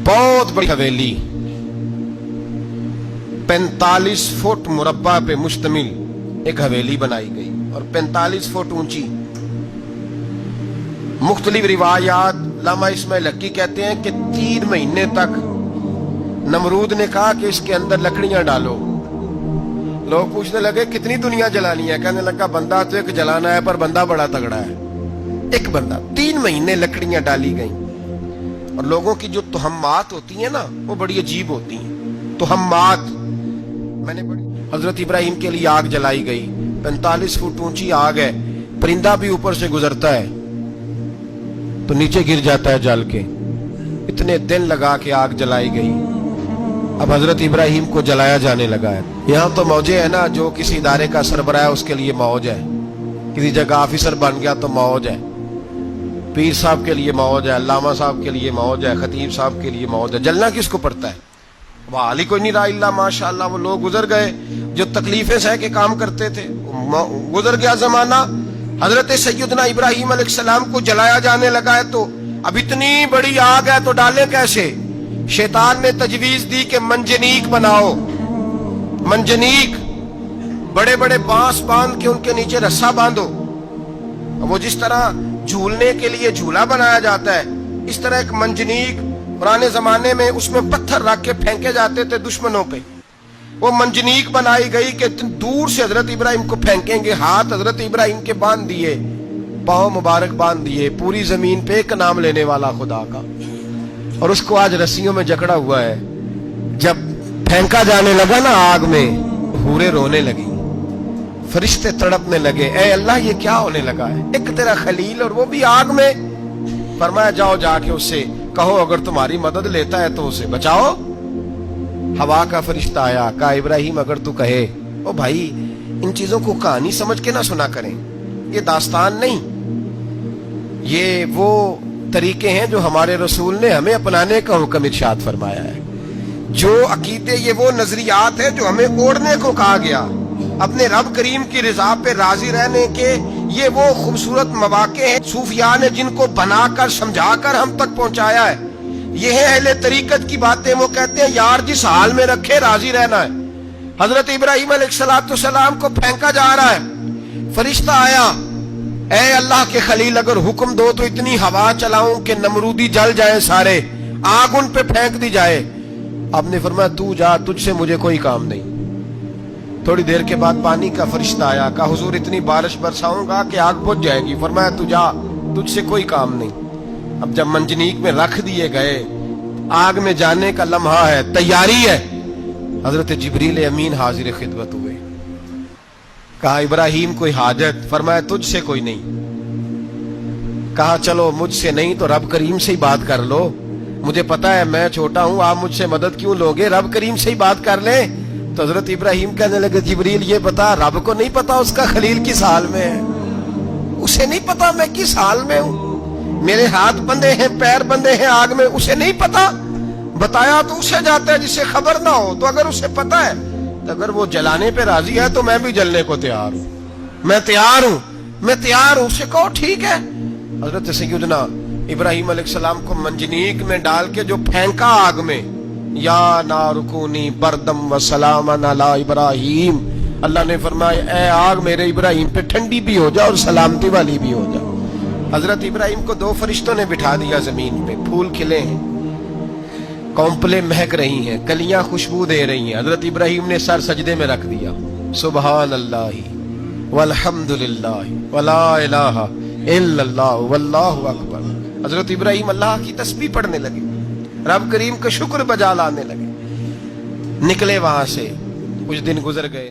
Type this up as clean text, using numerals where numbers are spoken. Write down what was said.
बहुत बड़ी हवेली 45 फुट मुरब्बा पे मुश्तमिल एक हवेली बनाई गई और 45 फुट ऊंची। मुख्तलिफ रिवायात लामा इस्माइल हक्की कहते हैं कि 3 महीने तक नमरूद ने कहा कि इसके अंदर लकड़ियां डालो। लोग पूछने लगे कितनी दुनिया जलानी है? कहने लगा बंदा तो एक जलाना है, पर बंदा बड़ा तगड़ा है, एक बंदा। 3 महीने लकड़ियां डाली गई। और लोगों की जो तुहम्मात होती है ना, वो बड़ी अजीब होती हैं। तुहम्मात मैंने बड़ी हजरत इब्राहिम के लिए आग जलाई गई, 45 फुट ऊंची आग है, परिंदा भी ऊपर से गुजरता है तो नीचे गिर जाता है जल के। इतने दिन लगा के आग जलाई गई। अब हजरत इब्राहिम को जलाया जाने लगा है। यहाँ तो मौजे है ना, जो किसी इदारे का सरबराह है उसके लिए मौज है, किसी जगह ऑफिसर बन गया तो मौज है, पीर साहब के लिए मौज है, अल्लामा साहब के लिए मौज है, खतीब साहब के लिए मौज है। जलना किसको पड़ता है? हाल ही कोई नहीं रहा इल्ला माशाअल्लाह। वो लोग गुजर गए जो तकलीफें सह के काम करते थे, गुजर गया जमाना। हजरत सैयदना इब्राहिम अलैहिस्सलाम को जलाया जाने लगा है तो अब इतनी बड़ी आग है तो डाले कैसे? शैतान ने तजवीज दी कि मंजनीक बनाओ। मंजनीक, बड़े बड़े बांस बांध के उनके नीचे रस्सा बांधो। वो जिस तरह झूलने के लिए झूला बनाया जाता है, इस तरह एक मंजनीक पुराने जमाने में उसमें पत्थर रख के फेंके जाते थे दुश्मनों पे। वो मंजनीक बनाई गई कि दूर से हजरत इब्राहिम को फेंकेंगे। हाथ हजरत इब्राहिम के बांध दिए, पांव मुबारक बांध दिए, पूरी जमीन पे एक नाम लेने वाला खुदा का। और उसको आज रस्सियों में जकड़ा हुआ है। जब फेंका जाने लगा ना आग में, हूरें रोने लगी, फरिश्ते तड़पने लगे, ए अल्लाह ये क्या होने लगा है? एक तेरा खलील और वो भी आग में। फरमाया जाओ जाके उससे कहो अगर तुम्हारी मदद लेता है तो उसे बचाओ। हवा का फरिश्ता आया, कहा इब्राहिम अगर तू कहे। ओ भाई, इन चीजों को कहानी समझ के ना सुना करें, ये दास्तान नहीं, ये वो तरीके हैं जो हमारे रसूल ने हमें अपनाने का हुक्म इरशाद फरमाया है। जो अकीदे, ये वो नजरियात है जो हमें ओढ़ने को कहा गया। अपने रब करीम की रिजा पे राजी रहने के ये वो खूबसूरत मवाके हैं सूफिया ने जिनको बनाकर समझाकर हम तक पहुंचाया है। ये है अहले तरीकत की बातें। वो कहते हैं यार जिस हाल में रखे राजी रहना है। हजरत इब्राहिम अलैहिस्सलाम को फेंका जा रहा है, फरिश्ता आया, ए अल्लाह के खलील अगर हुक्म दो तो इतनी हवा चलाऊं कि नमरूदी जल जाए सारे, आग उन पे फेंक दी जाए। आपने फरमाया तू जा, तुझसे मुझे कोई काम नहीं। थोड़ी देर के बाद पानी का फरिश्ता आया, कहा हुजूर इतनी बारिश बरसाऊंगा कि आग बुझ जाएगी। फरमाया तू जा, तुझसे कोई काम नहीं। अब जब मंजनीक में रख दिए गए, आग में जाने का लम्हा है, तैयारी है, हजरत जिब्रील अमीन हाजिर खिदमत हुए। कहा इब्राहिम कोई हाजत? फरमाया तुझसे कोई नहीं। कहा चलो मुझसे नहीं तो रब करीम से ही बात कर लो, मुझे पता है मैं छोटा हूं, आप मुझसे मदद क्यों लोगे, रब करीम से ही बात कर ले। तो हजरत इब्राहिम कहने लगे जिब्रील ये बता, रब को नहीं पता उसका खलील किस हाल में है? उसे नहीं पता मैं किस हाल में हूं? मेरे हाथ बंधे हैं, पैर बंधे हैं आग में, उसे नहीं पता? बताया तो उसे जाता है जिसे खबर ना हो। तो अगर उसे पता है, तो अगर वो जलाने पे राजी है तो मैं भी जलने को तैयार हूं, मैं तैयार हूं, मैं तैयार हूं। उसे कहो ठीक है। हजरत सैयदना इब्राहिम अलैहिस्सलाम को मंजनीक में डाल के जो फेंका आग में, या नारुकूनी बरदम व सलामन अला इब्राहिम, अल्लाह ने फरमाया ए आग मेरे इब्राहिम पे ठंडी भी हो जा और सलामती वाली भी हो जा। हजरत इब्राहिम को 2 फरिश्तों ने बिठा दिया जमीन पे। फूल खिले हैं, कौंपलें महक रही हैं, कलियां खुशबू दे रही हैं। हजरत इब्राहिम ने सर सजदे में रख दिया, सुबहान अल्लाहि वल्हम्दुलिल्लाहि वला इलाहा इल्लल्लाह वल्लाहु अकबर। हजरत इब्राहिम अल्लाह की तस्बीह पढ़ने लगे, रब करीम का शुक्र बजा लाने लगे। निकले वहां से, कुछ दिन गुजर गए।